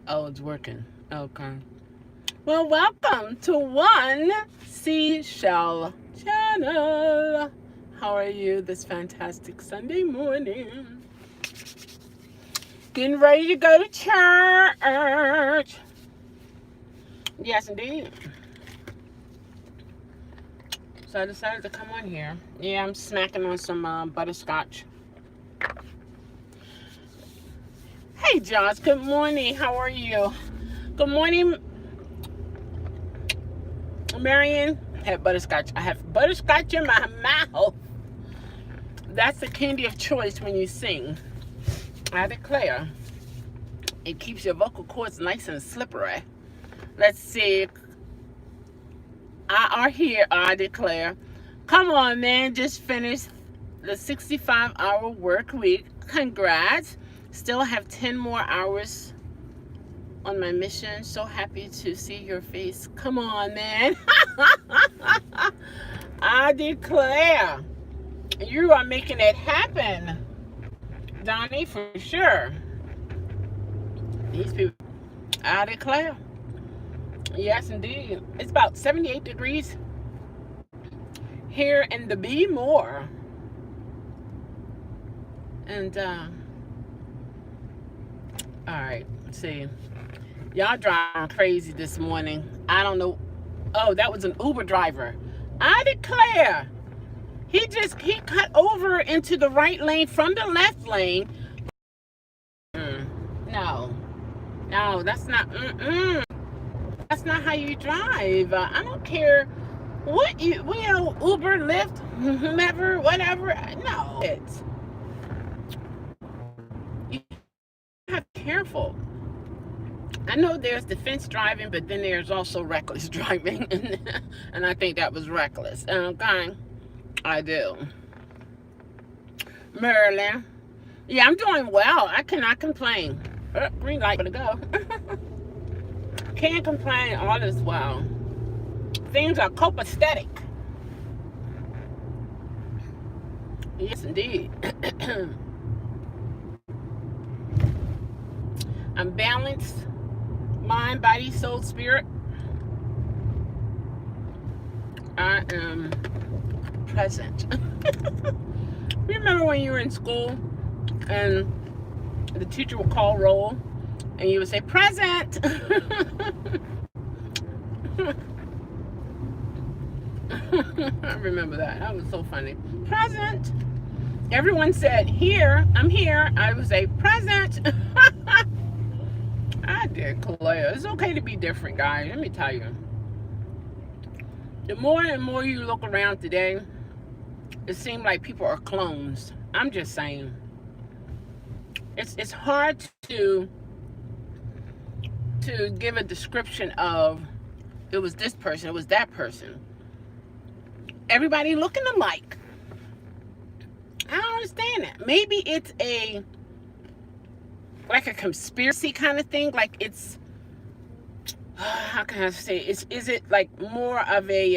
Oh, it's working. Okay. Well, welcome to One Seashell Channel. How are you this fantastic Sunday morning? Getting ready to go to church. Yes, indeed. So I decided to come on here. Yeah, I'm smacking on some butterscotch. Hey, Josh. Good morning. How are you? Good morning, Marion. I have butterscotch. I have butterscotch in my mouth. That's the candy of choice when you sing. I declare. It keeps your vocal cords nice and slippery. Let's see. I are here, I declare. Come on, man. Just finished the 65-hour work week. Congrats. Still have 10 more hours on my mission. So happy to see your face. Come on, man. I declare. You are making it happen, Donnie, for sure. These people, I declare. Yes, indeed. It's about 78 degrees here in the Be More. And, all right, let's see. Y'all driving crazy this morning. I don't know. Oh, that was an Uber driver. I declare. He cut over into the right lane from the left lane. No, that's not. That's not how you drive. I don't care what you know, Uber, Lyft, whomever, whatever. No, you have to be careful. I know there's defense driving, but then there's also reckless driving, and I think that was reckless. Okay, I do. Maryland. Yeah, I'm doing well. I cannot complain. Green light to go. Can't complain. All is well. Things are copacetic. Yes, indeed. I'm balanced. Mind, body, soul, spirit. I am present. Remember when you were in school and the teacher would call roll and you would say present? I remember that. That was so funny. Present. Everyone said here. I'm here. I would say present. I declare. It's okay to be different, guys. Let me tell you. The more and more you look around today, it seems like people are clones. I'm just saying. It's hard to give a description of it was this person, it was that person. Everybody looking alike. I don't understand that. Maybe it's like a conspiracy kind of thing. Like it's, how can I say? Is it like more of a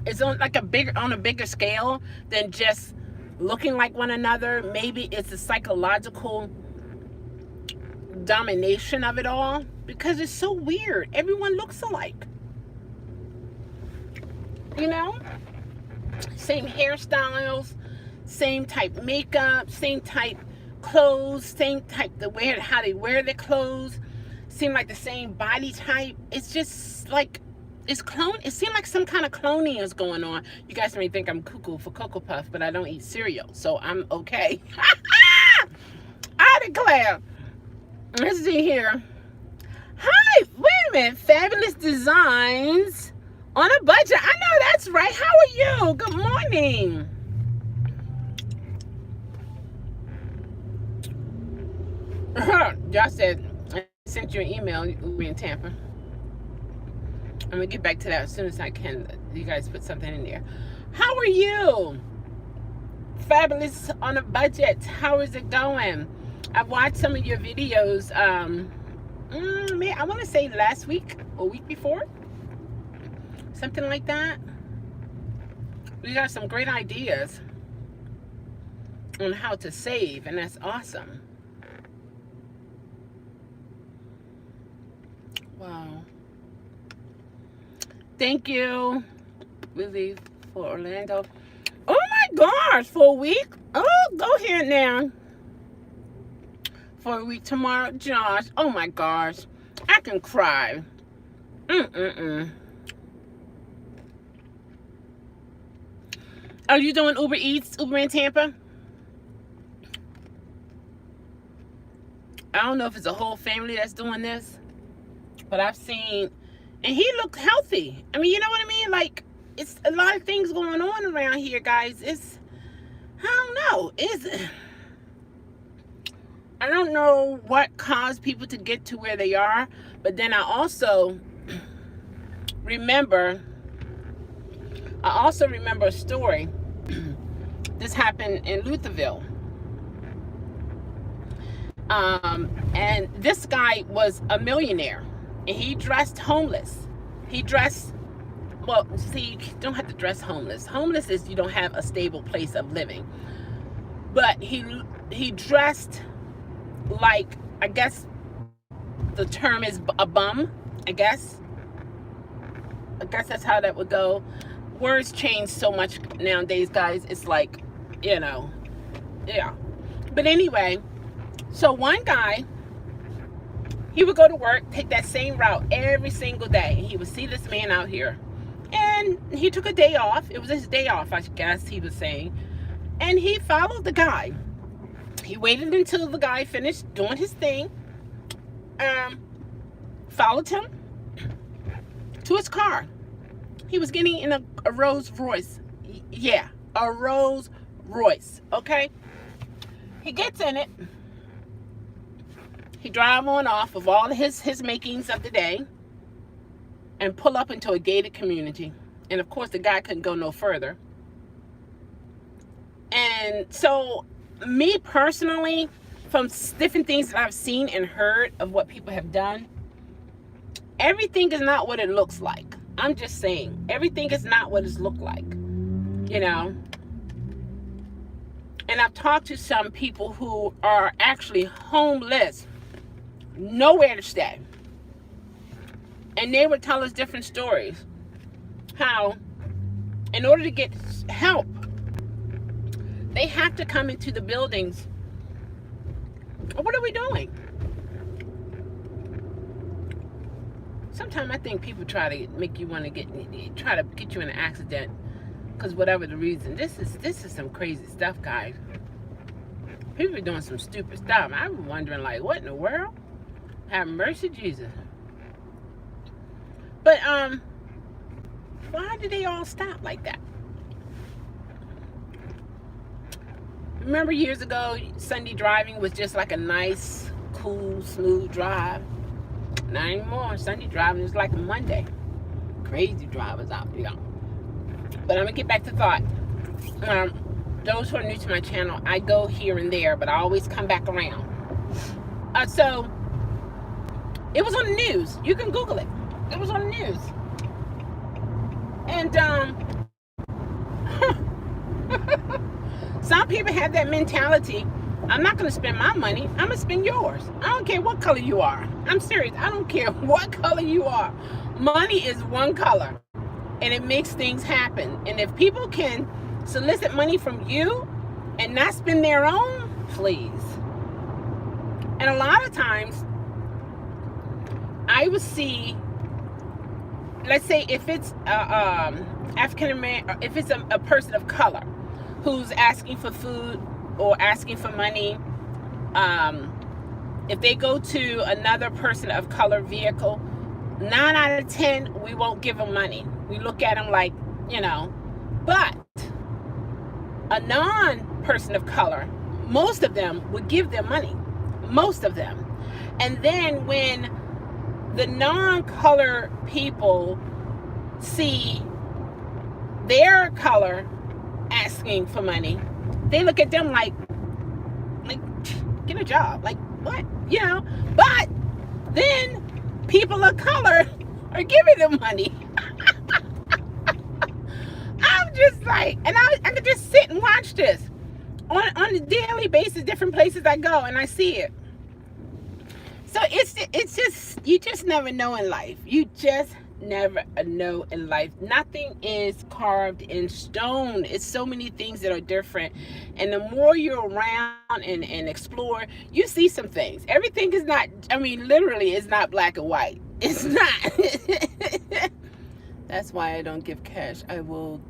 it's on like on a bigger scale than just looking like one another? Maybe it's a psychological domination of it all, because it's so weird. Everyone looks alike. You know? Same hairstyles, same type makeup, same type clothes, same type how they wear their clothes, seem like the same body type. It's just like it's clone. It seems like some kind of cloning is going on. You guys may think I'm cuckoo for Cocoa Puff, but I don't eat cereal, so I'm okay. I declare. Let's see here. Hi, wait a minute. Fabulous designs on a budget. I know that's right. How are you? Good morning. Josh said, I sent you an email. We're in Tampa. I'm going to get back to that as soon as I can. You guys put something in there. How are you? Fabulous on a budget. How is it going? I've watched some of your videos. I want to say last week or week before. Something like that. We got some great ideas on how to save, and that's awesome. Wow. Thank you. We leave for Orlando. Oh my gosh, for a week? Oh, go ahead now. For a week tomorrow, Josh. Oh my gosh. I can cry. Are you doing Uber Eats, Uber in Tampa? I don't know if it's a whole family that's doing this, but I've seen, and he looked healthy. I mean, you know what I mean? Like, it's a lot of things going on around here, guys. I don't know. I don't know what caused people to get to where they are, but then I also remember a story. This happened in Lutherville. And this guy was a millionaire, and he dressed homeless. Well, see, you don't have to dress homeless. Homeless is you don't have a stable place of living. But he dressed like, I guess the term is a bum, I guess that's how that would go. Words change so much nowadays, guys. It's like, yeah. But anyway, so one guy, he would go to work, take that same route every single day. He would see this man out here. And he took a day off. It was his day off, I guess he was saying. And he followed the guy. He waited until the guy finished doing his thing. Followed him to his car. He was getting in a Rolls Royce. Yeah, a Rolls Royce, okay? He gets in it. He drive on off of all his makings of the day and pull up into a gated community. And of course, the guy couldn't go no further. And so, me personally, from different things that I've seen and heard of what people have done, everything is not what it looks like. I'm just saying, everything is not what it's looked like, you know. And I've talked to some people who are actually homeless, nowhere to stay. And they would tell us different stories. How, in order to get help, they have to come into the buildings. What are we doing? Sometimes I think people try to make you want to get you in an accident because whatever the reason. This is some crazy stuff, guys. People are doing some stupid stuff. I'm wondering, like, what in the world? Have mercy, Jesus. But why did they all stop like that? Remember years ago, Sunday driving was just like a nice, cool, smooth drive. Not anymore. Sunday driving is like a Monday. Crazy drivers out there. But I'm going to get back to thought. Those who are new to my channel, I go here and there, but I always come back around. So, it was on the news. You can Google it. It was on the news. And, some people have that mentality. I'm not going to spend my money. I'm going to spend yours. I don't care what color you are. I'm serious. I don't care what color you are. Money is one color. And it makes things happen. And if people can solicit money from you and not spend their own, please. And a lot of times, I would see, let's say if it's African American, if it's a person of color who's asking for food or asking for money, if they go to another person of color vehicle, 9 out of 10, we won't give them money. We look at them like, you know, but a non-person of color, most of them would give them money. Most of them. And then when the non-color people see their color asking for money, they look at them like get a job, like what, you know. But then people of color are giving them money. I'm just like, and I could just sit and watch this on a daily basis. Different places I go and I see it. So it's just, you just never know in life. You just never know in life. Nothing is carved in stone. It's so many things that are different. And the more you're around and explore, you see some things. Everything is not, I mean, literally, it's not black and white. It's not. That's why I don't give cash. I will,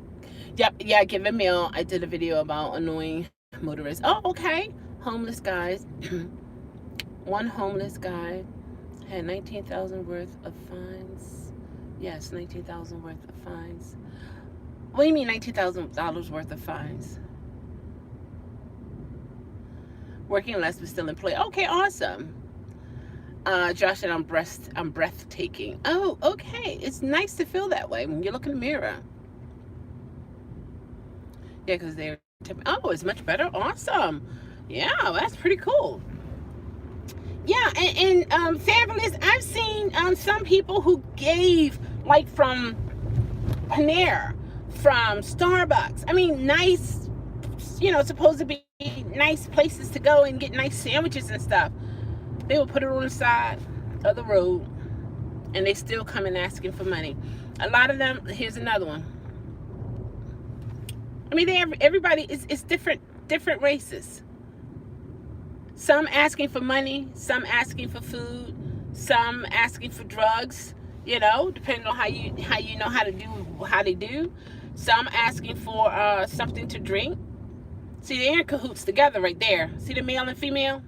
yep, yeah, give a meal. I did a video about annoying motorists. Oh, okay. Homeless guys. One homeless guy had 19,000 worth of fines. Yes, 19,000 worth of fines. What do you mean $19,000 worth of fines? Working less but still employed. Okay, awesome. Josh said I'm breathtaking. Oh, okay. It's nice to feel that way when you look in the mirror. Yeah, because they're tipping. Oh, it's much better. Awesome. Yeah, that's pretty cool. Yeah, and fabulous. I've seen some people who gave, like, from Panera, from Starbucks. I mean, nice, you know, supposed to be nice places to go and get nice sandwiches and stuff. They will put it on the side of the road, and they still come in asking for money. A lot of them. Here's another one. I mean, everybody is different races. Some asking for money, some asking for food, some asking for drugs, you know, depending on how you know how to do how they do. Some asking for something to drink. See, they're in cahoots together right there. See the male and female?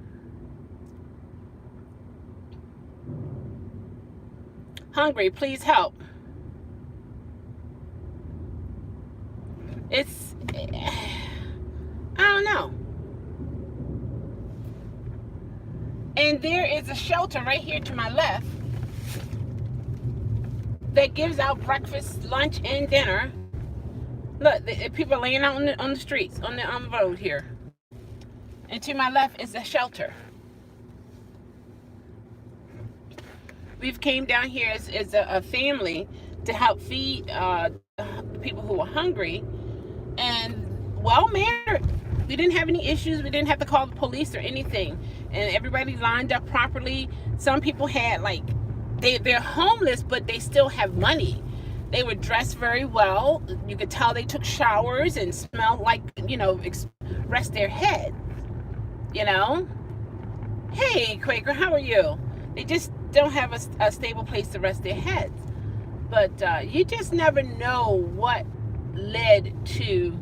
Hungry, please help. It's, I don't know. And there is a shelter right here to my left that gives out breakfast, lunch, and dinner. Look, the people are laying out on the streets, on the road here. And to my left is a shelter. We've came down here as a family to help feed people who are hungry and well-mannered. We didn't have any issues. We didn't have to call the police or anything. And everybody lined up properly. Some people had, like, they're homeless, but they still have money. They were dressed very well. You could tell they took showers and smelled like, you know, rest their head. You know? Hey, Quaker, how are you? They just don't have a stable place to rest their heads. But you just never know what led to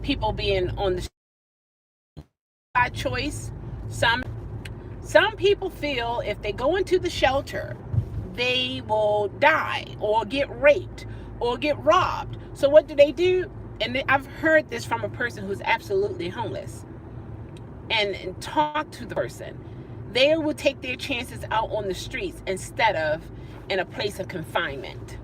people being on the street by choice. Some people feel if they go into the shelter, they will die or get raped or get robbed. So what do? And I've heard this from a person who's absolutely homeless, and talk to the person. They will take their chances out on the streets instead of in a place of confinement.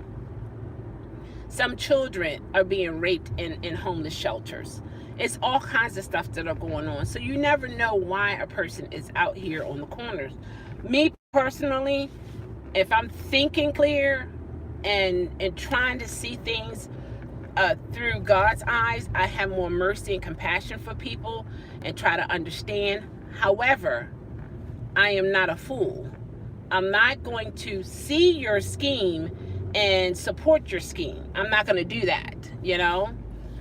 Some children are being raped in homeless shelters. It's all kinds of stuff that are going on. So you never know why a person is out here on the corners. Me personally, if I'm thinking clear and trying to see things through God's eyes, I have more mercy and compassion for people and try to understand. However, I am not a fool. I'm not going to see your scheme and support your scheme. I'm not going to do that, you know.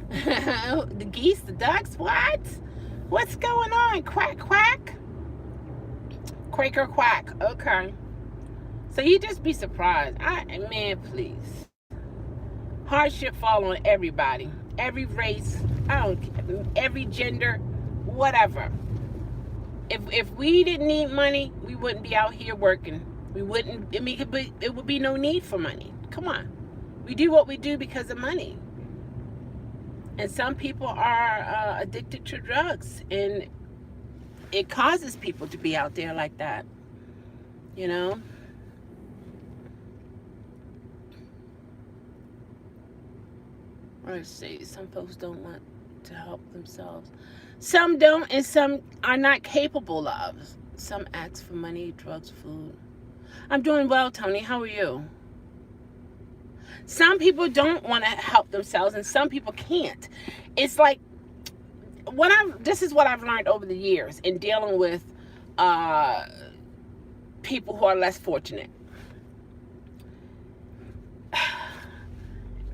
The geese, the ducks, what? What's going on? Quack, quack. Quaker quack. Okay. So you just be surprised. Man, please. Hardship fall on everybody. Every race, every gender, whatever. If we didn't need money, we wouldn't be out here working. We wouldn't, I mean, it would be no need for money. Come on. We do what we do because of money. And some people are addicted to drugs, and it causes people to be out there like that, you know. Let's see, some folks don't want to help themselves. Some don't, and some are not capable of. Some ask for money, drugs, food. I'm doing well, Tony. How are you? Some people don't want to help themselves, and some people can't. It's like, this is what I've learned over the years in dealing with people who are less fortunate.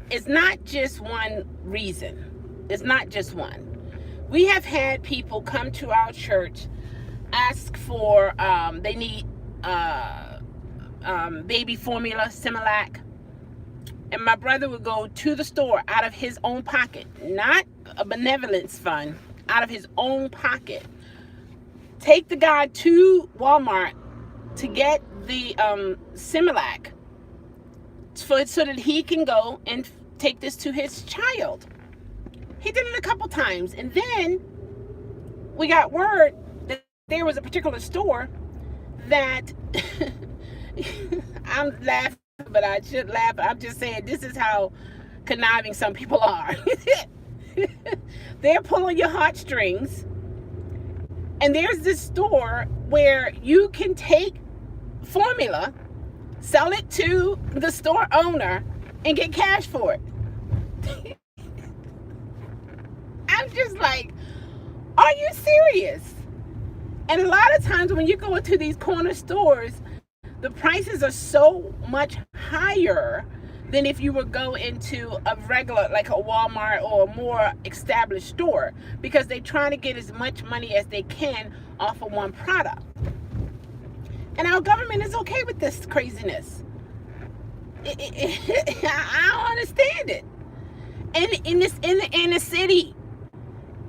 It's not just one reason. It's not just one. We have had people come to our church, ask for, they need baby formula, Similac. And my brother would go to the store out of his own pocket, not a benevolence fund, out of his own pocket. Take the guy to Walmart to get the Similac so that he can go and take this to his child. He did it a couple times. And then we got word that there was a particular store that I'm laughing, but I should laugh. I'm just saying this is how conniving some people are. They're pulling your heartstrings. And there's this store where you can take formula, sell it to the store owner, and get cash for it. I'm just like, are you serious? And a lot of times when you go into these corner stores, the prices are so much higher than if you would go into a regular, like a Walmart or a more established store, because they're trying to get as much money as they can off of one product. And our government is okay with this craziness. I don't understand it. And in the city,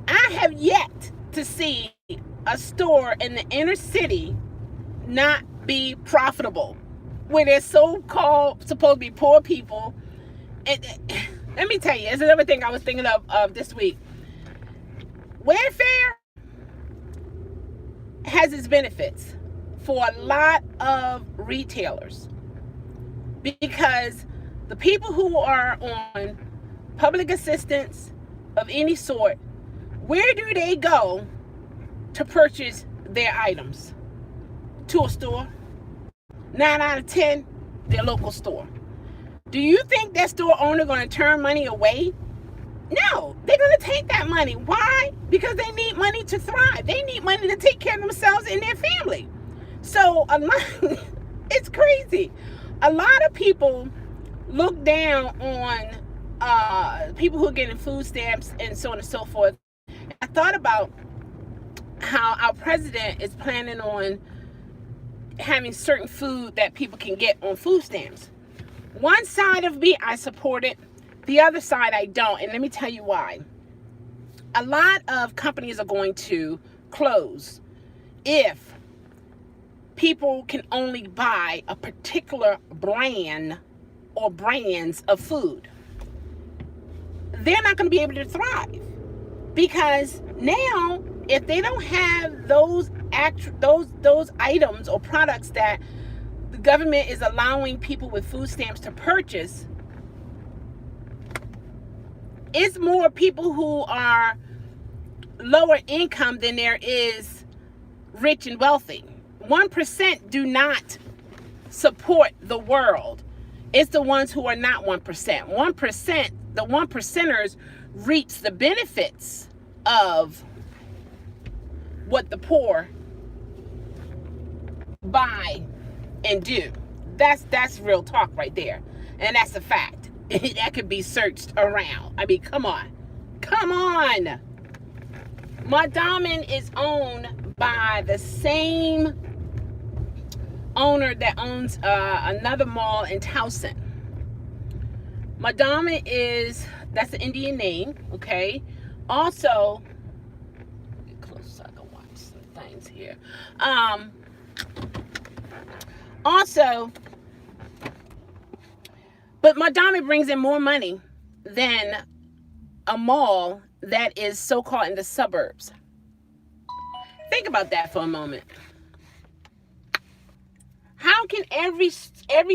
I have yet to see a store in the inner city not be profitable, where there's so-called supposed to be poor people. And let me tell you, there's another thing I was thinking of this week. Welfare has its benefits for a lot of retailers, because the people who are on public assistance of any sort, where do they go to purchase their items? To a store. 9 out of 10, their local store. Do you think that store owner going to turn money away? No, they're going to take that money. Why? Because they need money to thrive. They need money to take care of themselves and their family. So it's crazy. A lot of people look down on people who are getting food stamps and so on and so forth. I thought about how our president is planning on having certain food that people can get on food stamps. One side of me, I support it. The other side, I don't. And let me tell you why. A lot of companies are going to close if people can only buy a particular brand or brands of food. They're not going to be able to thrive, because now if they don't have those items or products that the government is allowing people with food stamps to purchase, it's more people who are lower income than there is rich and wealthy. 1% do not support the world. It's the ones who are not 1%. 1%, the 1%ers reap the benefits of what the poor buy and do. That's real talk right there. And that's a fact. That could be searched around. I mean, come on. My diamond is owned by the same owner that owns another mall in Towson. My diamond that's an Indian name, okay? Also, get close so I can watch some things here. But my diamond brings in more money than a mall that is so-called in the suburbs. Think about that for a moment. How can every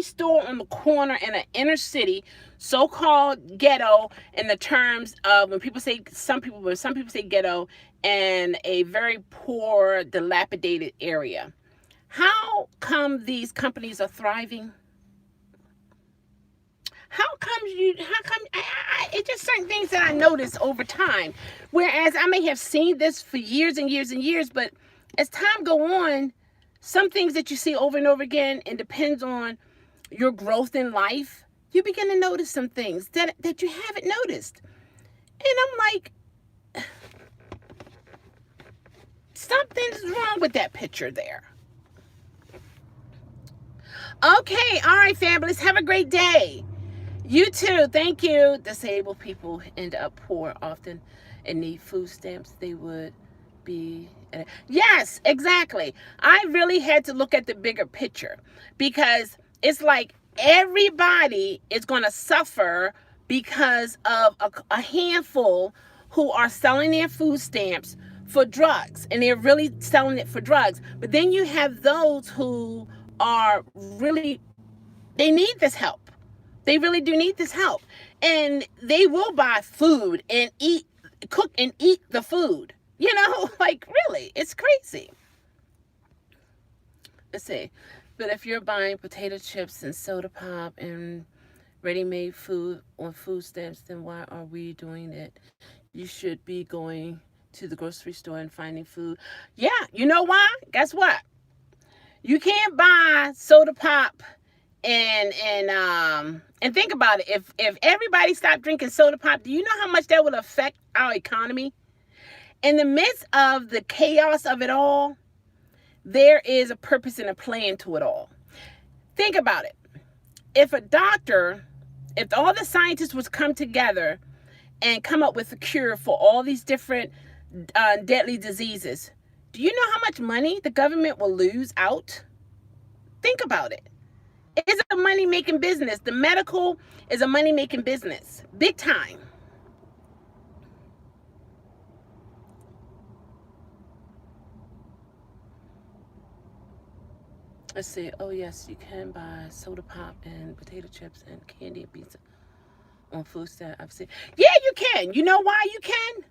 store on the corner in an inner city, so-called ghetto, in the terms of when people say, some people say ghetto, and a very poor, dilapidated area, how come these companies are thriving? It's just certain things that I notice over time. Whereas I may have seen this for years and years and years, but as time go on, some things that you see over and over again, and depends on your growth in life, you begin to notice some things that you haven't noticed. And I'm like, something's wrong with that picture there. Okay, all right, fabulous. Have a great day. You too. Thank you. Disabled people end up poor often and need food stamps. They would be. Yes, exactly. I really had to look at the bigger picture, because it's like everybody is going to suffer because of a handful who are selling their food stamps for drugs, and they're really selling it for drugs. But then you have those who are really, they need this help. They really do need this help. And they will buy food and eat, cook and eat the food. You know, like, really, it's crazy. Let's see. But if you're buying potato chips and soda pop and ready-made food on food stamps, then why are we doing it? You should be going to the grocery store and finding food. Yeah, you know why? Guess what? You can't buy soda pop and think about it. If everybody stopped drinking soda pop, do you know how much that would affect our economy? In the midst of the chaos of it all, there is a purpose and a plan to it all. Think about it. If all the scientists would come together and come up with a cure for all these different deadly diseases, do you know how much money the government will lose out? Think about it. It's a money-making business. The medical is a money-making business. Big time. Let's see. Oh, yes, you can buy soda pop and potato chips and candy and pizza on food stamp. I've seen. Yeah, you can. You know why you can?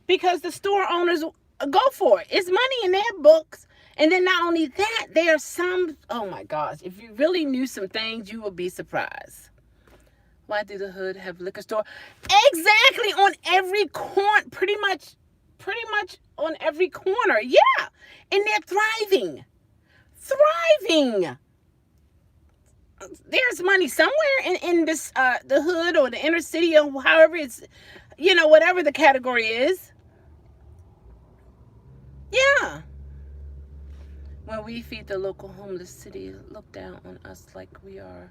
Because the store owners go for it. It's money in their books. And then not only that, there are some, oh my gosh, if you really knew some things, you would be surprised. Why do the hood have liquor store? Exactly, on every corner, pretty much on every corner. Yeah, and they're thriving. There's money somewhere in this the hood or the inner city, or however it's, whatever the category is. Yeah. When we feed the local homeless, city look down on us like we are.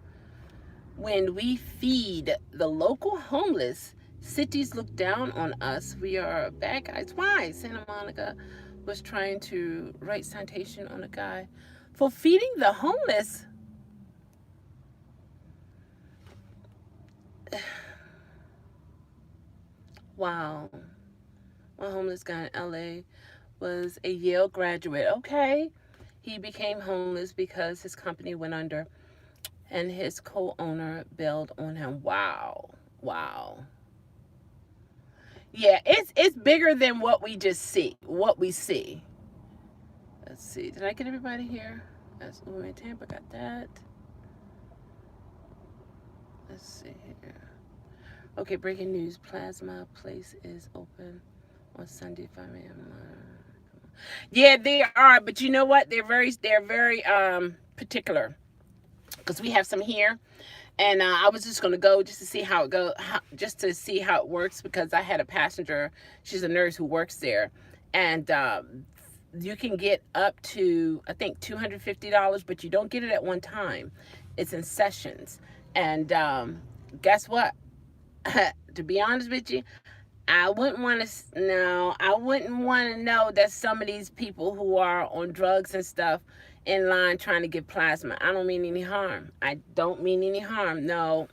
When we feed the local homeless, cities look down on us. We are bad guys. Why? Santa Monica was trying to write citation on a guy for feeding the homeless. Wow. One homeless guy in LA was a Yale graduate. Okay. He became homeless because his company went under and his co-owner bailed on him. Wow. Yeah, it's bigger than what we just see. What we see. Let's see. Did I get everybody here? That's Uber and Tampa. Got that. Let's see here. Okay, breaking news. Plasma Place is open on Sunday, 5 a.m. Yeah, they are, but you know what? They're very particular, because we have some here, and I was just gonna go just to see how it goes, just to see how it works, because I had a passenger. She's a nurse who works there, and you can get up to, I think, $250, but you don't get it at one time. It's in sessions, and guess what? To be honest with you, I wouldn't want to know that some of these people who are on drugs and stuff in line trying to get plasma. I don't mean any harm. No,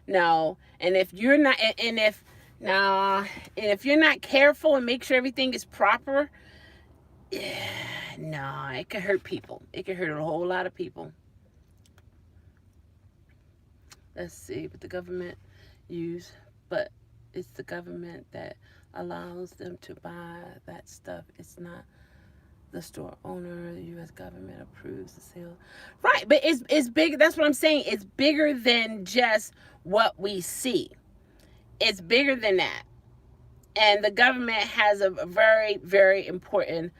no. And if you're not, and if you're not careful and make sure everything is proper, no, it can hurt people. It can hurt a whole lot of people. Let's see, but the government it's the government that allows them to buy that stuff. It's not the store owner. The U.S. government approves the sale. Right, but it's big. That's what I'm saying. It's bigger than just what we see. It's bigger than that. And the government has a very, very important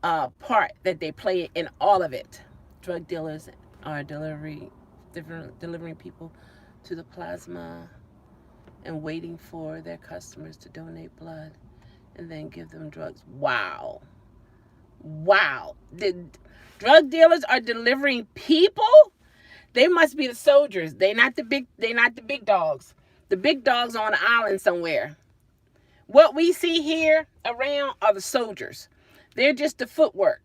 part that they play in all of it. Drug dealers are delivering people to the plasma and waiting for their customers to donate blood and then give them drugs. Wow. Wow. The drug dealers are delivering people? They must be the soldiers. They're not the big dogs. The big dogs are on an island somewhere. What we see here around are the soldiers. They're just the footwork.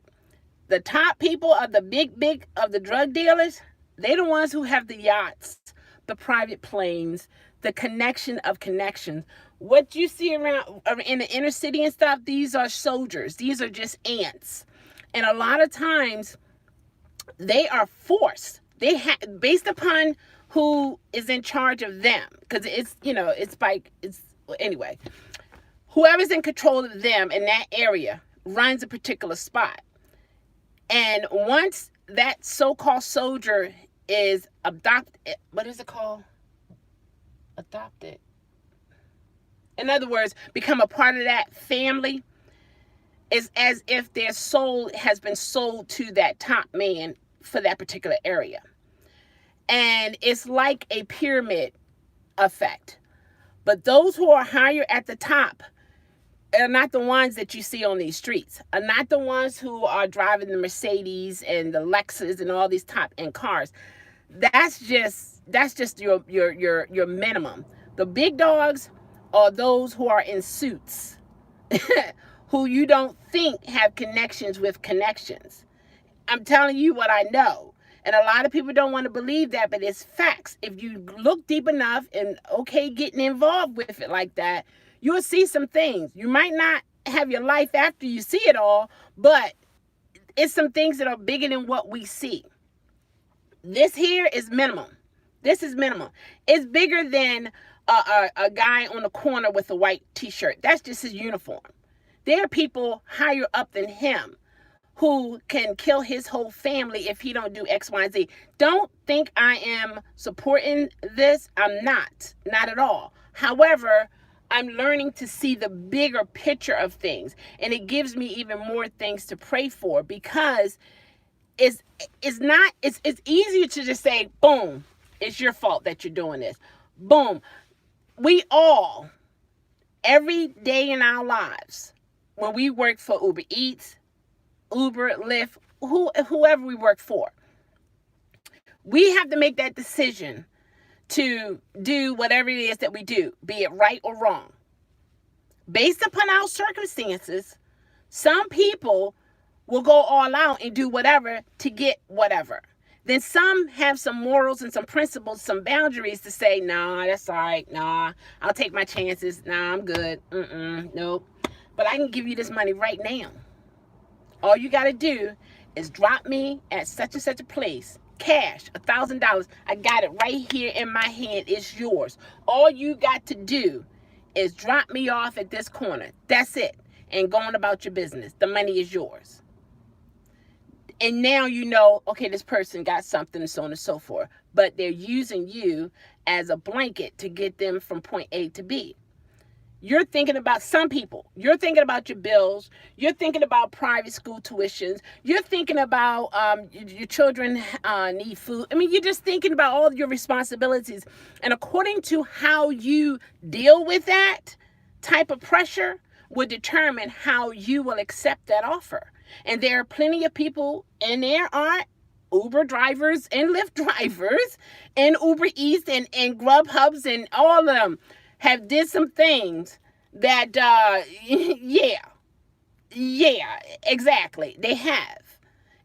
The top people are the big of the drug dealers. They're the ones who have the yachts, the private planes, the connection of connections. What you see around in the inner city and stuff, these are soldiers. These are just ants. And a lot of times they are forced. Based upon who is in charge of them, because anyway, whoever's in control of them in that area runs a particular spot. And once that so-called soldier is adopted, what is it called? Adopted. In other words, become a part of that family, it's as if their soul has been sold to that top man for that particular area. And it's like a pyramid effect. But those who are higher at the top are not the ones that you see on these streets, are not the ones who are driving the Mercedes and the Lexus and all these top end cars. That's just your minimum. The big dogs are those who are in suits, who you don't think have connections with connections. I'm telling you what I know. And a lot of people don't want to believe that, but it's facts. If you look deep enough and getting involved with it like that, you'll see some things. You might not have your life after you see it all, but it's some things that are bigger than what we see. This here is minimum. This is minimum. It's bigger than a guy on the corner with a white t-shirt. That's just his uniform. There are people higher up than him who can kill his whole family if he don't do X, Y, and Z. Don't think I am supporting this. I'm not at all. However, I'm learning to see the bigger picture of things, and it gives me even more things to pray for, because it's easier to just say, boom, it's your fault that you're doing this. Boom. We all, every day in our lives, when we work for Uber Eats, Uber, Lyft, whoever we work for, we have to make that decision to do whatever it is that we do, be it right or wrong. Based upon our circumstances, some people will go all out and do whatever to get whatever. Then some have some morals and some principles, some boundaries to say, nah, that's all right. Nah, I'll take my chances. Nah, I'm good. Nope. But I can give you this money right now. All you got to do is drop me at such and such a place. Cash, $1,000. I got it right here in my hand. It's yours. All you got to do is drop me off at this corner. That's it. And go on about your business. The money is yours. And now you know, okay, this person got something, so on and so forth. But they're using you as a blanket to get them from point A to B. You're thinking about some people. You're thinking about your bills. You're thinking about private school tuitions. You're thinking about your children need food. I mean, you're just thinking about all of your responsibilities. And according to how you deal with that type of pressure will determine how you will accept that offer. And there are plenty of people, and there are Uber drivers and Lyft drivers and Uber Eats and Grubhubs and all of them have did some things that, yeah, exactly. They have.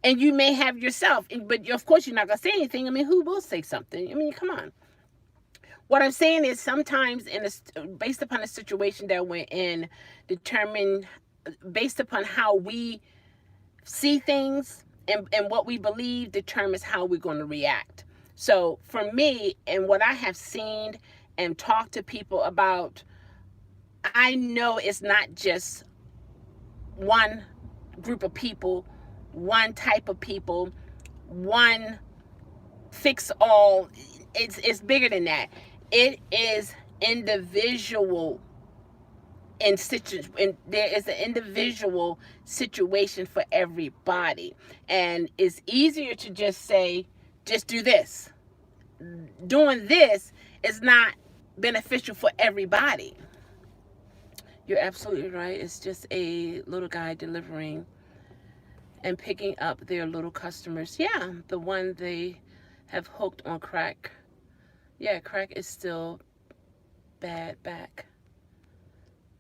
And you may have yourself, but of course you're not going to say anything. I mean, who will say something? I mean, come on. What I'm saying is sometimes based upon the situation that we're in, based upon how we see things and what we believe determines how we're going to react. So for me, and what I have seen and talk to people about, I know it's not just one group of people, one type of people, one fix all. It's bigger than that. It is individual there is an individual situation for everybody, and it's easier to just say, just do this. Doing this is not beneficial for everybody. You're absolutely right. It's just a little guy delivering and picking up their little customers. Yeah, the one they have hooked on crack. Yeah, crack is still bad back.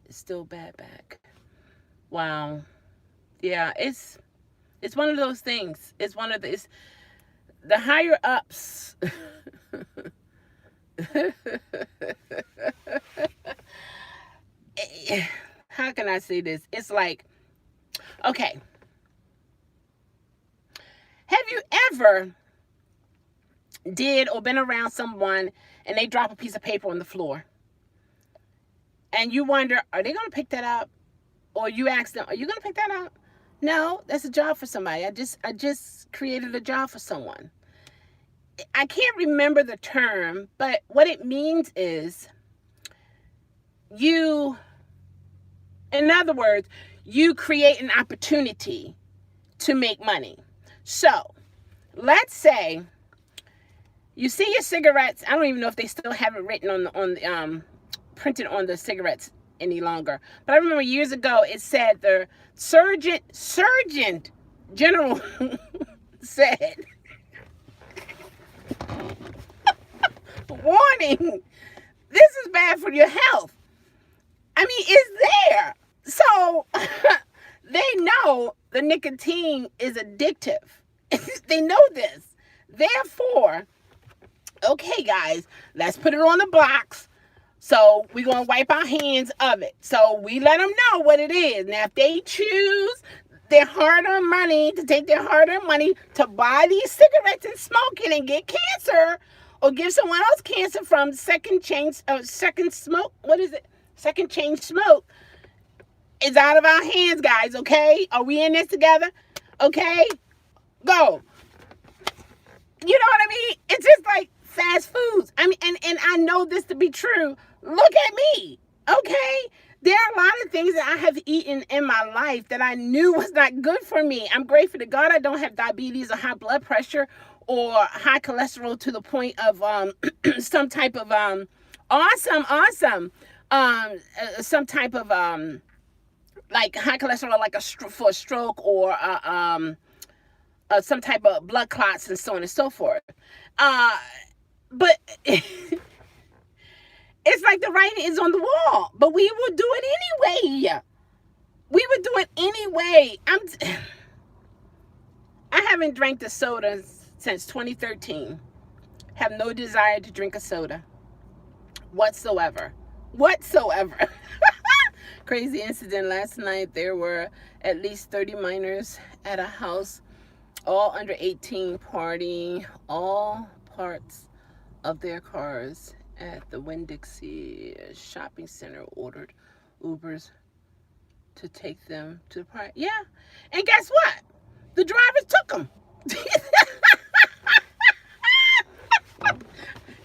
It's still bad back. Wow. Yeah, it's one of those things. It's one of the higher ups. How can I say this? It's like, okay, have you ever did or been around someone and they drop a piece of paper on the floor and you wonder, are they going to pick that up? Or you ask them, are you going to pick that up? No, that's a job for somebody. I just created a job for someone. I can't remember the term, but what it means is in other words, you create an opportunity to make money. So let's say you see your cigarettes. I don't even know if they still have it written on the printed on the cigarettes any longer. But I remember years ago it said the Surgeon General said, warning, this is bad for your health. I mean, it's there. So they know the nicotine is addictive. They know this. Therefore, okay, guys, let's put it on the box. So we're going to wipe our hands of it. So we let them know what it is. Now, if they choose their hard-earned money, to take their hard-earned money to buy these cigarettes and smoke it and get cancer, or give someone else cancer from second chain smoke, is out of our hands, guys, okay? Are we in this together? Okay? Go. You know what I mean? It's just like fast foods. I mean, and I know this to be true. Look at me, okay? There are a lot of things that I have eaten in my life that I knew was not good for me. I'm grateful to God I don't have diabetes or high blood pressure or high cholesterol to the point of some type of some type of like high cholesterol, like for a stroke, or some type of blood clots and so on and so forth. But it's like the writing is on the wall. But we would do it anyway. We would do it anyway. I haven't drank the soda since 2013. Have no desire to drink a soda whatsoever. Crazy incident last night. There were at least 30 minors at a house, all under 18, partying all parts of their cars at the Winn-Dixie shopping center. Ordered Ubers to take them to the party. Yeah, and guess what? The drivers took them.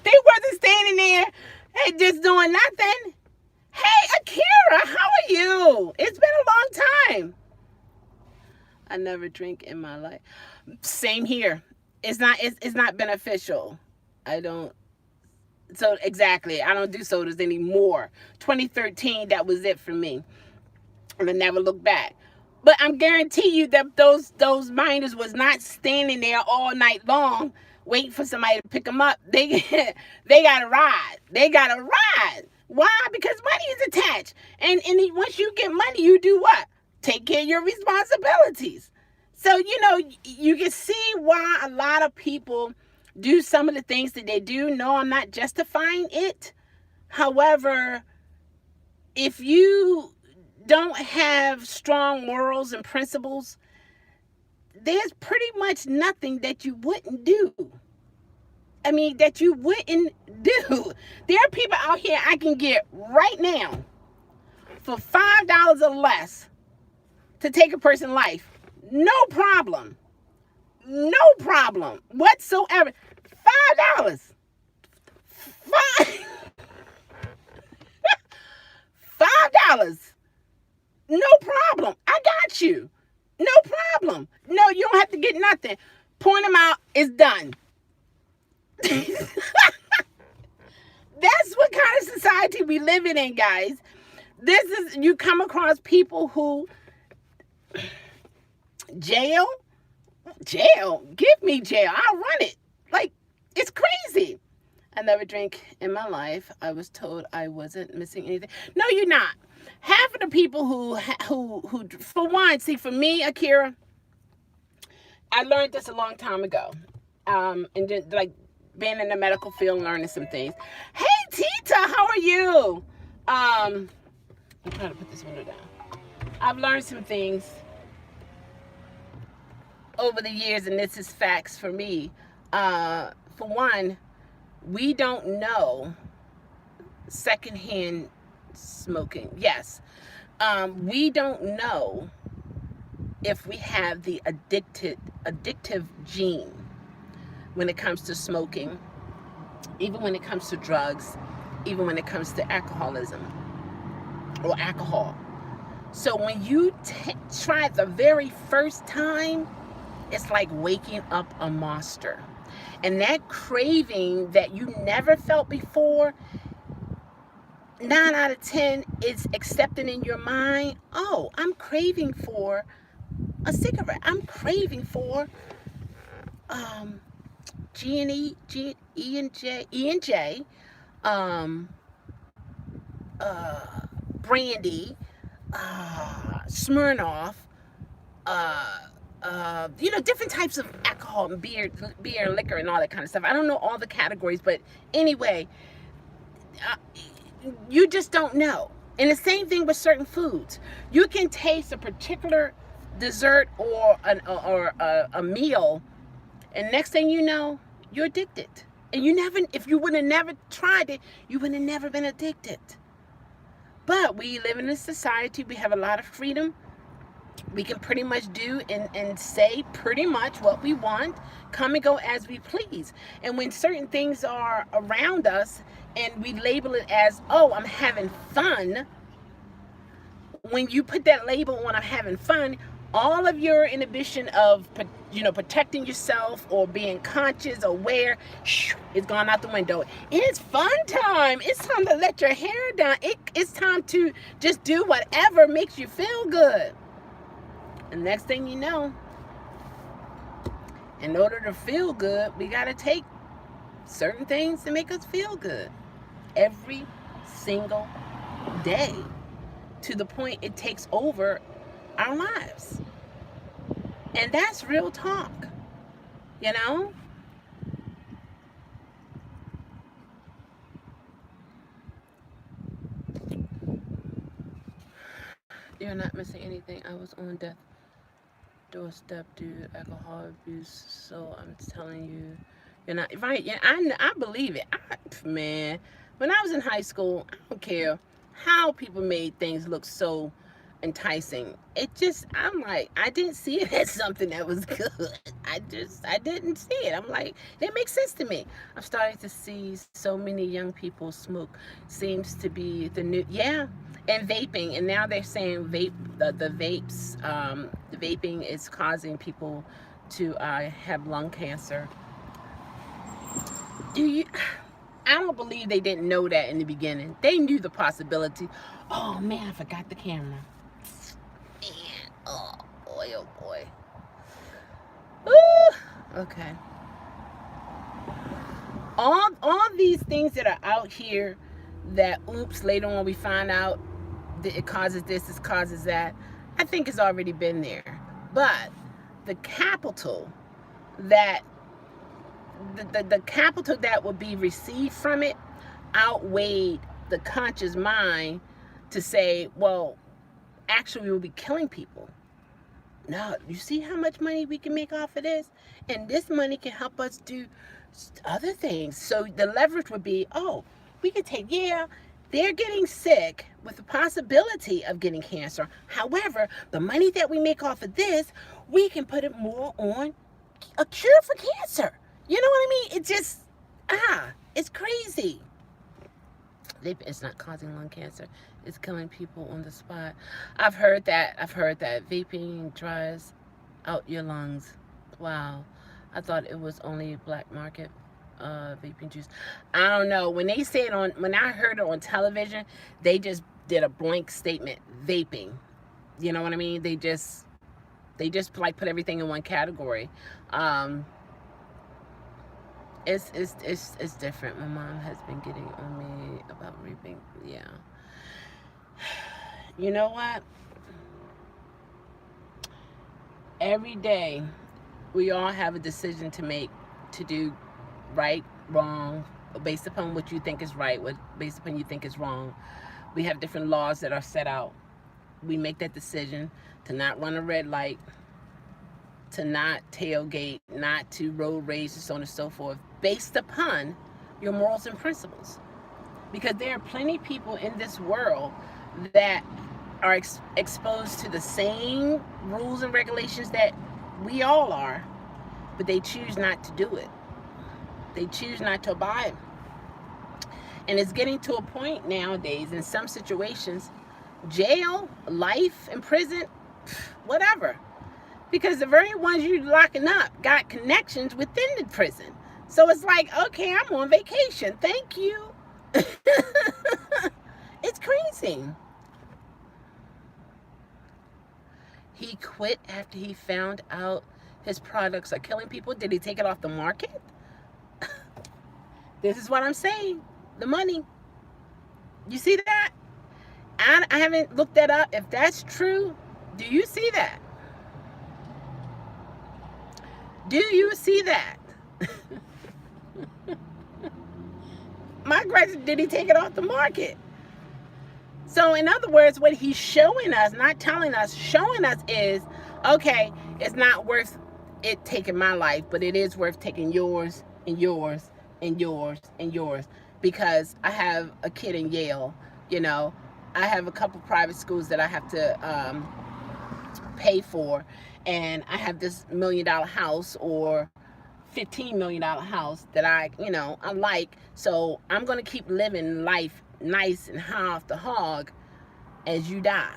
They wasn't standing there and just doing nothing. Hey, Akira, how are you? It's been a long time. I never drink in my life. Same here. It's not beneficial. I don't do sodas anymore. 2013, that was it for me. And I never looked back. But I'm guarantee you that those miners was not standing there all night long waiting for somebody to pick them up. They got a ride. Why? Because money is attached. And once you get money, you do what? Take care of your responsibilities. So, you can see why a lot of people do some of the things that they do. No, I'm not justifying it. However, if you don't have strong morals and principles, there's pretty much nothing that you wouldn't do. I mean, that you wouldn't do. There are people out here I can get right now for $5 or less to take a person's life. No problem whatsoever. $5. $5. No problem. I got you. No problem. No, you don't have to get nothing. Point them out. It's done. That's what kind of society we living in, guys. This is, you come across people who, jail, give me jail. I'll run it. Like, it's crazy. I never drank in my life. I was told I wasn't missing anything. No, you're not. Half of the people who, for one, see, for me, Akira, I learned this a long time ago. And just, like, being in the medical field, learning some things. Hey, Tita, how are you? I'm trying to put this window down. I've learned some things over the years, and this is facts for me. For one, we don't know secondhand smoking. Yes. We don't know if we have the addictive gene when it comes to smoking, even when it comes to drugs, even when it comes to alcoholism or alcohol. So when you try it the very first time, it's like waking up a monster. And that craving that you never felt before, 9 out of 10 is accepted in your mind. Oh, I'm craving for a cigarette. I'm craving for E and J, brandy, Smirnoff, different types of alcohol and beer, liquor, and all that kind of stuff. I don't know all the categories, but anyway, you just don't know. And the same thing with certain foods. You can taste a particular dessert or a meal, and next thing you know, you're addicted. And if you would have never tried it, you would have never been addicted. But we live in a society, we have a lot of freedom. We can pretty much do and say pretty much what we want, come and go as we please. And when certain things are around us and we label it as, oh, I'm having fun, when you put that label on I'm having fun, all of your inhibition of, protecting yourself or being conscious, aware, is gone out the window. It's fun time. It's time to let your hair down. It's time to just do whatever makes you feel good. And next thing you know, in order to feel good, we got to take certain things to make us feel good every single day, to the point it takes over our lives. And that's real talk, You're not missing anything. I was on death doorstep due to alcohol abuse, so I'm telling you, you're not right. Yeah, I believe it. Man, when I was in high school, I don't care how people made things look so enticing. I'm like, I didn't see it as something that was good. I didn't see it. I'm like, it makes sense to me. I'm starting to see so many young people smoke. Seems to be the new, and vaping. And now they're saying the vapes, the vaping is causing people to have lung cancer. I don't believe they didn't know that in the beginning. They knew the possibility. Oh man, I forgot the camera. Man, oh boy. Ooh, okay. All these things that are out here that, oops, later on we find out that it causes this, it causes that, I think it's already been there. But the capital that the capital that would be received from it outweighed the conscious mind to say, well, actually we'll be killing people. Now, you see how much money we can make off of this? And this money can help us do other things. So the leverage would be, oh, we can take, they're getting sick with the possibility of getting cancer. However, the money that we make off of this, we can put it more on a cure for cancer. You know what I mean? It just, it's crazy. It's not causing lung cancer. It's killing people on the spot. I've heard that. I've heard that vaping dries out your lungs. Wow. I thought it was only black market vaping juice. I don't know. When they say it on, when I heard it on television, they just did a blank statement, vaping. You know what I mean? They just like put everything in one category. Um, it's different. My mom has been getting on me about vaping. Yeah. You know what? Every day we all have a decision to make, to do right, wrong, based upon what you think is right, what based upon you think is wrong. We have different laws that are set out. We make that decision to not run a red light, to not tailgate, not to road rage, and so on and so forth, based upon your morals and principles. Because there are plenty of people in this world that are exposed to the same rules and regulations that we all are, but they choose not to do it. They choose not to abide. And it's getting to a point nowadays in some situations, jail, life in prison, whatever. Because the very ones you're locking up got connections within the prison. So it's like, okay, I'm on vacation. Thank you. It's crazy. He quit after he found out his products are killing people. Did he take it off the market? This is what I'm saying. The money. You see that? I haven't looked that up. If that's true, do you see that? Do you see that? My question, did he take it off the market? So in other words, what he's showing us, not telling us, showing us is, okay, it's not worth it taking my life, but it is worth taking yours and yours and yours and yours. Because I have a kid in Yale, you know, I have a couple private schools that I have to pay for, and I have this $1 million house or $15 million house that I like. So I'm gonna keep living life nice and high off the hog as you die.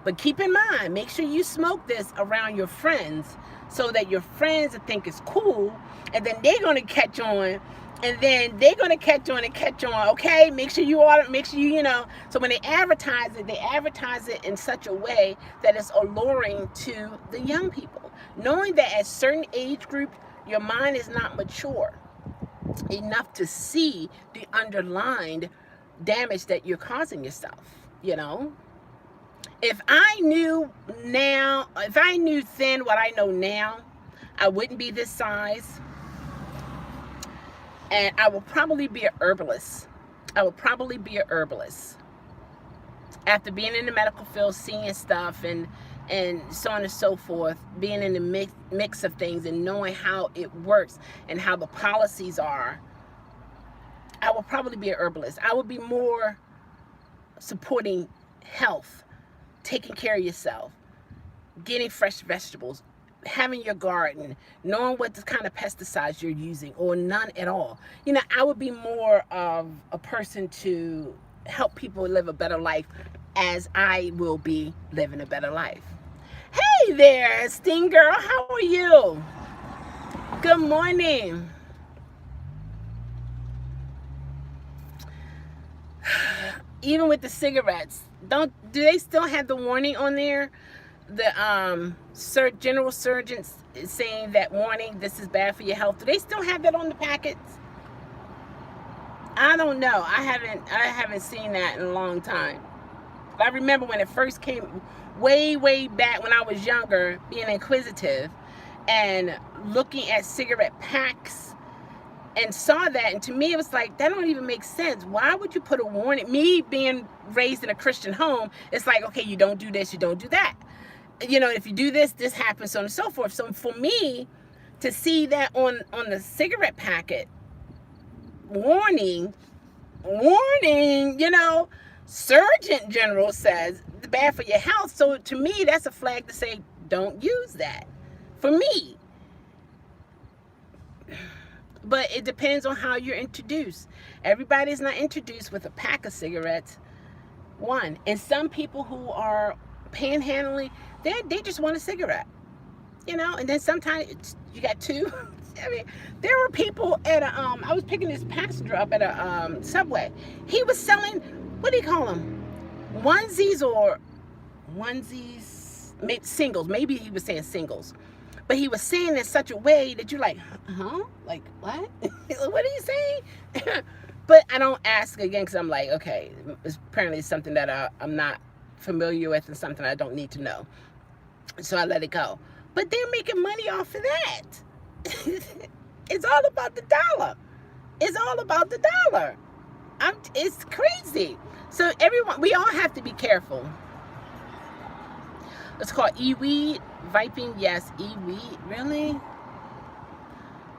But keep in mind, make sure you smoke this around your friends so that your friends think it's cool, and then they're gonna catch on, and then they're gonna catch on and catch on. Okay, make sure you order, make sure you know. So when they advertise it in such a way that it's alluring to the young people, knowing that at certain age group your mind is not mature enough to see the underlined damage that you're causing yourself. You know, if I knew then what I know now, I wouldn't be this size, and I will probably be a herbalist. After being in the medical field, seeing stuff and so on and so forth, being in the mix of things and knowing how it works and how the policies are, I will probably be a herbalist. I would be more supporting health, taking care of yourself, getting fresh vegetables, having your garden, knowing what the kind of pesticides you're using or none at all. You know, I would be more of a person to help people live a better life, as I will be living a better life. Hey there, Sting Girl, how are you? Good morning. Even with the cigarettes, do they still have the warning on there? The general surgeons is saying that warning, this is bad for your health. Do they still have that on the packets? I don't know. I haven't seen that in a long time. I remember when it first came, way back when I was younger, being inquisitive and looking at cigarette packs and saw that, and to me it was like, that don't even make sense. Why would you put a warning? Me being raised in a Christian home, it's like, okay, you don't do this, you don't do that. You know, if you do this, this happens, so on and so forth. So for me to see that on the cigarette packet, warning, you know, Surgeon General says it's bad for your health. So to me, that's a flag to say, don't use that. For me. But it depends on how you're introduced. Everybody's not introduced with a pack of cigarettes. One. And some people who are panhandling, they just want a cigarette, and then sometimes you got two. I mean, there were people at I was picking this passenger up at a Subway. He was selling, what do you call them? Onesies or onesies, maybe singles. Maybe he was saying singles. But he was saying it in such a way that you're like, huh? Like, what? What are you saying? But I don't ask again because I'm like, okay, it's apparently something that I'm not familiar with and something I don't need to know. So I let it go. But they're making money off of that. It's all about the dollar. It's all about the dollar. It's crazy. So everyone, we all have to be careful. It's called e-weed. Vaping, yes, e-weed. Really?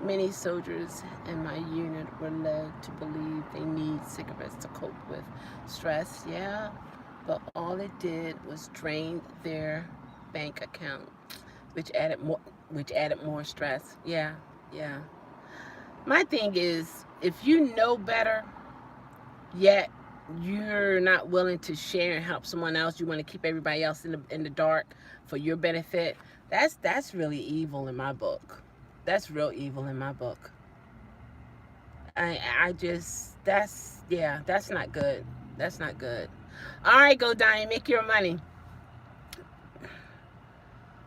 Many soldiers in my unit were led to believe they need cigarettes to cope with stress. Yeah, but all it did was drain their bank account, which added more stress. Yeah. My thing is, if you know better, yet you're not willing to share and help someone else, you want to keep everybody else in the dark for your benefit, that's really evil in my book. That's real evil in my book. That's not good. That's not good. All right, go Diane, make your money.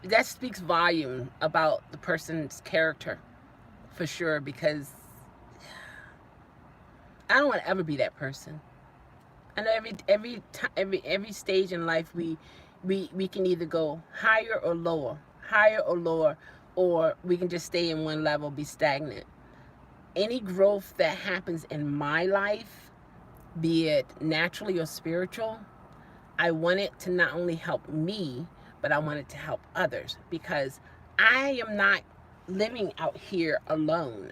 That speaks volume about the person's character, for sure, because I don't want to ever be that person. I know every stage in life we can either go higher or lower, or we can just stay in one level, be stagnant. Any growth that happens in my life, be it naturally or spiritual, I want it to not only help me, but I want it to help others, because I am not living out here alone.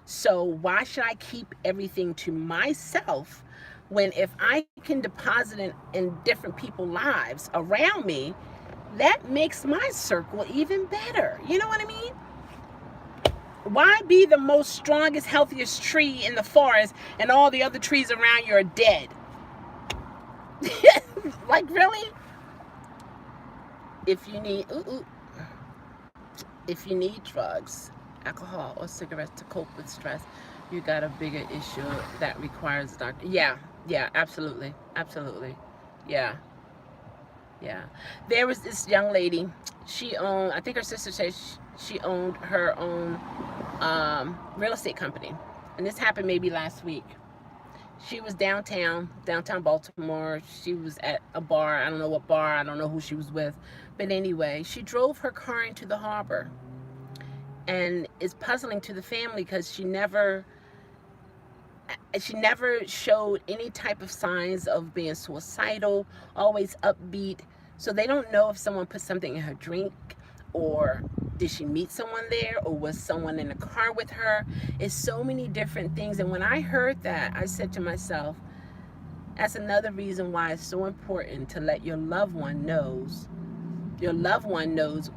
So why should I keep everything to myself when if I can deposit in different people's lives around me, that makes my circle even better. You know what I mean? Why be the most strongest, healthiest tree in the forest and all the other trees around you are dead? Like, really? If you need drugs, alcohol, or cigarettes to cope with stress, you got a bigger issue that requires a doctor. Yeah, absolutely. Yeah. There was this young lady. She owned, I think her sister said she owned her own real estate company. And this happened maybe last week. She was downtown Baltimore. She was at a bar. I don't know what bar. I don't know who she was with. But anyway, she drove her car into the harbor. And it's puzzling to the family because she never showed any type of signs of being suicidal, always upbeat. So they don't know if someone put something in her drink, or did she meet someone there, or was someone in the car with her. It's so many different things. And when I heard that, I said to myself, that's another reason why it's so important to let your loved one knows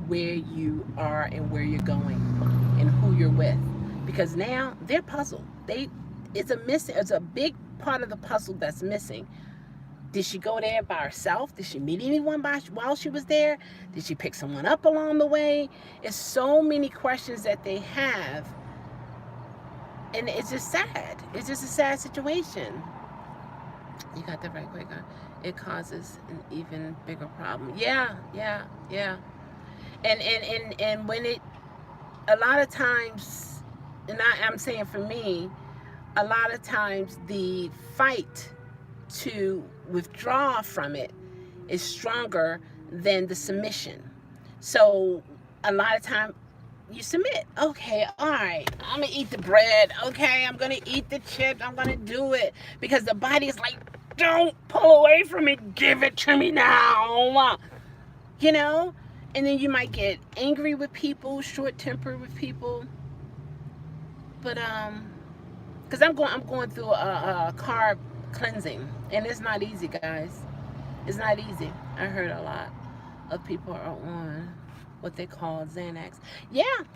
where you are and where you're going and who you're with, because now they're puzzled. It's a big part of the puzzle that's missing. Did she go there by herself? Did she meet anyone while she was there? Did she pick someone up along the way? It's so many questions that they have, and it's just sad. It's just a sad situation. You got that right quick. It causes an even bigger problem. Yeah. And when it, a lot of times, and I'm saying for me, a lot of times the fight to withdraw from it is stronger than the submission. So a lot of time you submit. Okay, all right, I'm gonna eat the bread. Okay, I'm gonna eat the chips. I'm gonna do it, because the body is like, don't pull away from it. Give it to me now. And then you might get angry with people, short-tempered with people. But because I'm going through a carb cleansing, and it's not easy, guys. It's not easy. I heard a lot of people are on what they call Xanax. Yep.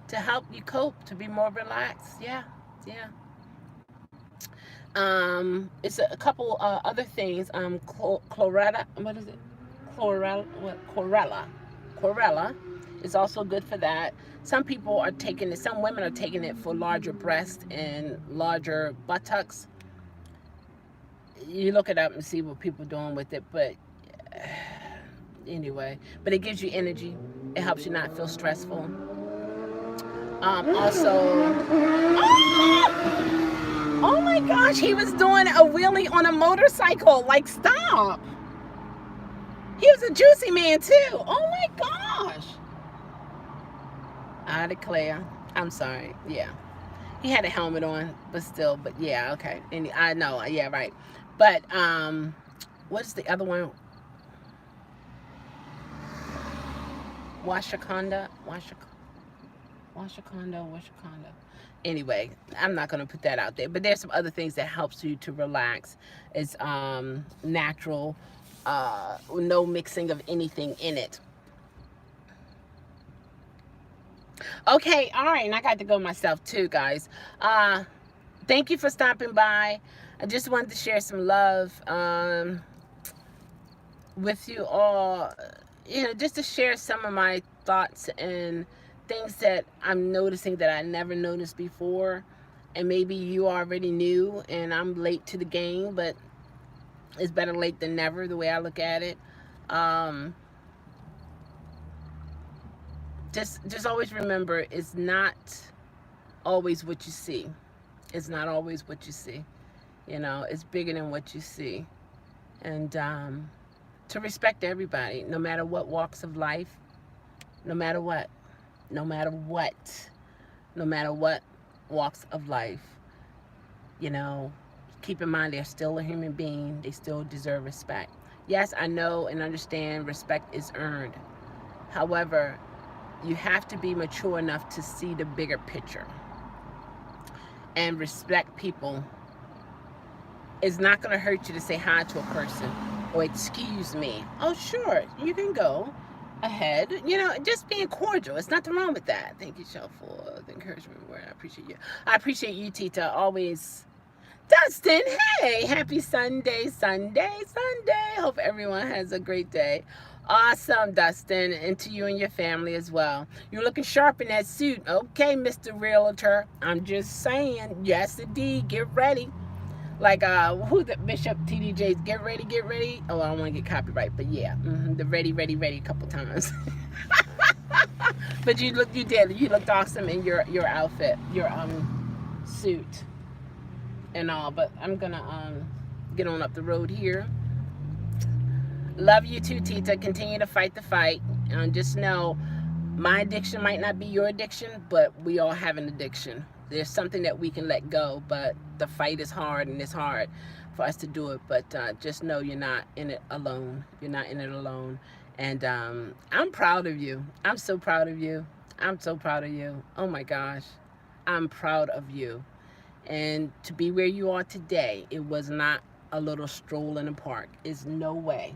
To help you cope, to be more relaxed. Yeah. It's a couple other things. Chlorella, what is it? Chlorella is also good for that. Some people are taking it. Some women are taking it for larger breasts and larger buttocks. You look it up and see what people are doing with it, but anyway. But it gives you energy. It helps you not feel stressful. Also, oh my gosh, he was doing a wheelie on a motorcycle. Like, stop. He was a juicy man too. Oh my gosh. I declare. I'm sorry. Yeah. He had a helmet on, but still, but yeah, okay. And I know, yeah, right. But what's the other one? Washakanda. Anyway, I'm not going to put that out there, but there's some other things that helps you to relax. It's natural, no mixing of anything in it. Okay, all right, and I got to go myself too, guys. Thank you for stopping by. I just wanted to share some love with you all, you know, just to share some of my thoughts and things that I'm noticing that I never noticed before, and maybe you already knew and I'm late to the game, but it's better late than never, the way I look at it. Just always remember, it's not always what you see. It's not always what you see. You know, it's bigger than what you see. And to respect everybody, no matter what walks of life, no matter what walks of life, you know, keep in mind they're still a human being. They still deserve respect. Yes, I know and understand respect is earned. However, you have to be mature enough to see the bigger picture and respect people. It's not going to hurt you to say hi to a person or excuse me. Oh, sure, you can go ahead. You know, just being cordial. It's nothing wrong with that. Thank you, Chelle, for the encouragement word. I appreciate you. I appreciate you, Tita. Always. Dustin, hey, happy Sunday. Hope everyone has a great day. Awesome, Dustin, and to you and your family as well. You're looking sharp in that suit. Okay, Mr. Realtor. I'm just saying, yes, indeed, get ready. Like, who the Bishop TDJs, get ready. Oh, I don't want to get copyright, but yeah, the ready a couple times. But you looked awesome in your outfit, your suit and all. But I'm gonna get on up the road here. Love you too, Tita. Continue to fight the fight. And just know, my addiction might not be your addiction, but we all have an addiction. There's something that we can let go, but the fight is hard, and it's hard for us to do it. But just know you're not in it alone. You're not in it alone. And I'm proud of you. I'm so proud of you. Oh my gosh. I'm proud of you. And to be where you are today, it was not a little stroll in the park. It's no way.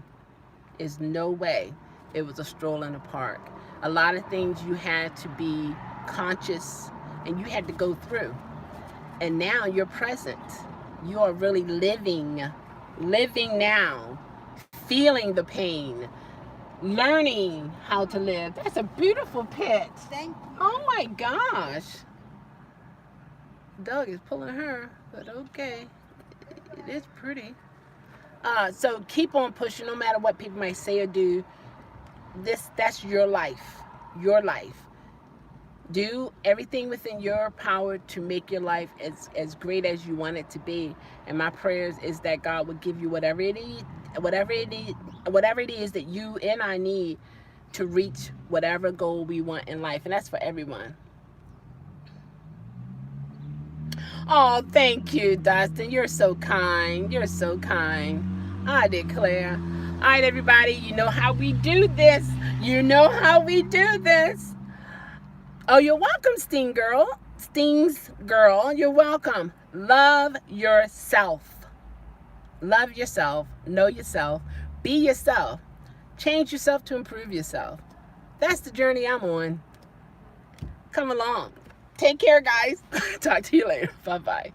It was a stroll in the park. A lot of things you had to be conscious and you had to go through. And now you're present. You are really living now, feeling the pain, learning how to live. That's a beautiful pit. Thank you. Oh my gosh. Doug is pulling her, but okay. It is pretty. So keep on pushing, no matter what people might say or do. That's your life. Do everything within your power to make your life as great as you want it to be. And my prayers is that God will give you whatever it is that you and I need to reach whatever goal we want in life. And that's for everyone. Oh, thank you, Dustin. You're so kind. I declare. All right, everybody, you know how we do this. Oh, you're welcome, Stings girl. You're welcome. Love yourself. Know yourself. Be yourself. Change yourself to improve yourself. That's the journey I'm on. Come along. Take care, guys. Talk to you later. Bye-bye.